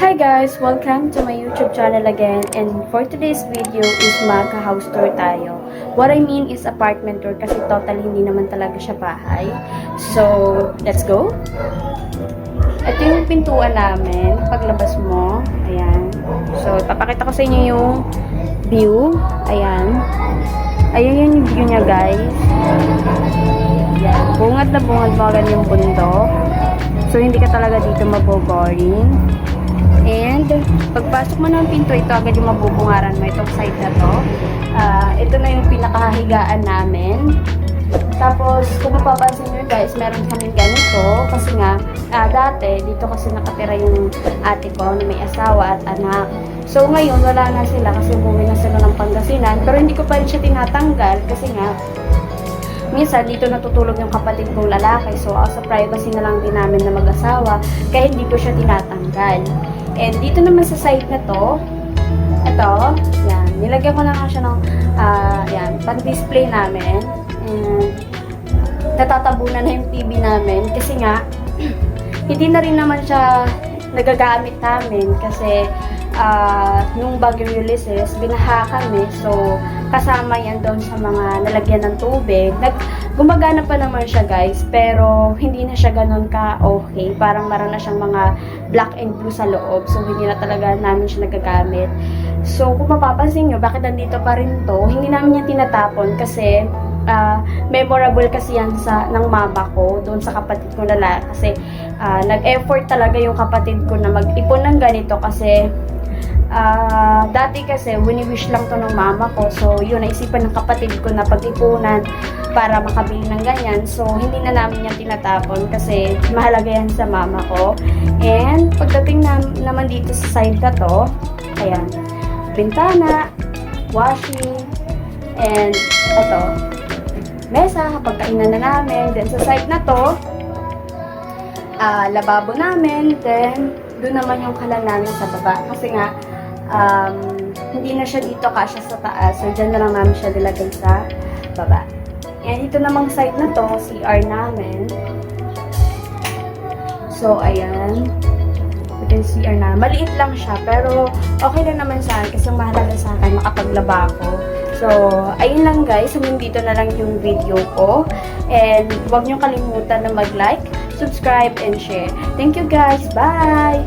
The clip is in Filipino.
Hi guys! Welcome to my YouTube channel again, and for today's video is mag-house tour tayo. What I mean is apartment tour kasi totally hindi naman talaga siya bahay. So, let's go! Ito yung pintuan namin. Paglabas mo, ayan. So, ipapakita ko sa inyo yung view. Ayan. Ayan yung view niya guys. Ayan. Bungad na bungad mo agad yung bundok. So, hindi ka talaga dito maboboring. And, pagpasok mo ng pinto, ito agad yung mabubungaran mo. Itong side na to. Ito na yung pinakahigaan namin. Tapos, kung mapapansin nyo guys, meron kami ganito. Kasi nga, dati, dito kasi nakatira yung ate ko na may asawa at anak. So, ngayon, wala na sila kasi umuwi na sila ng Pangasinan. Pero hindi ko pa rin siya tinatanggal kasi nga, minsan dito natutulog yung kapatid kong lalaki. So, sa privacy na lang din namin na mag-asawa. Kaya hindi ko siya tinatanggal. And dito naman sa side na to, ito, yan, nilagyan ko na nga siya ng, yan, pan-display namin. And, natatabunan na yung TV namin kasi nga, hindi na rin naman siya nagagamit namin kasi, nung Bagyong Ulysses, binaha kami. So, kasama yan doon sa mga nalagyan ng tubig. Gumagana pa naman siya guys, pero hindi na siya ganun ka-okay. Parang meron na siyang mga black and blue sa loob. So, hindi na talaga namin siya nagagamit. So, kung mapapansin nyo, bakit nandito pa rin to? Hindi namin yan tinatapon kasi memorable kasi yan ng mama ko doon sa kapatid ko lalaki. Kasi nag-effort talaga yung kapatid ko na mag-ipon ng ganito kasi dati kasi wini-wish lang to ng mama ko. So, yun, naisipan ng kapatid ko na pag-ipunan para makabili ng ganyan. So, hindi na namin yan tinatapon kasi mahalaga yan sa mama ko. And, pagdating naman dito sa side na to, ayan, bintana, washing, and ito, mesa, pagkainan na namin. Then, sa side na to, lababo namin. Then, doon naman yung kalan namin sa baba. Kasi nga, hindi na siya dito kasya sa taas. So, dyan na lang namin siya nilagay sa baba. And ito namang side na to, CR namin. So, ayan. Ito yung CR na. Maliit lang siya, pero okay lang naman sa akin kasi ang mahalaga sa akin, makapaglaba ako. So, ayun lang guys. Hanggang dito na lang yung video ko. And huwag niyong kalimutan na mag-like, subscribe, and share. Thank you guys. Bye!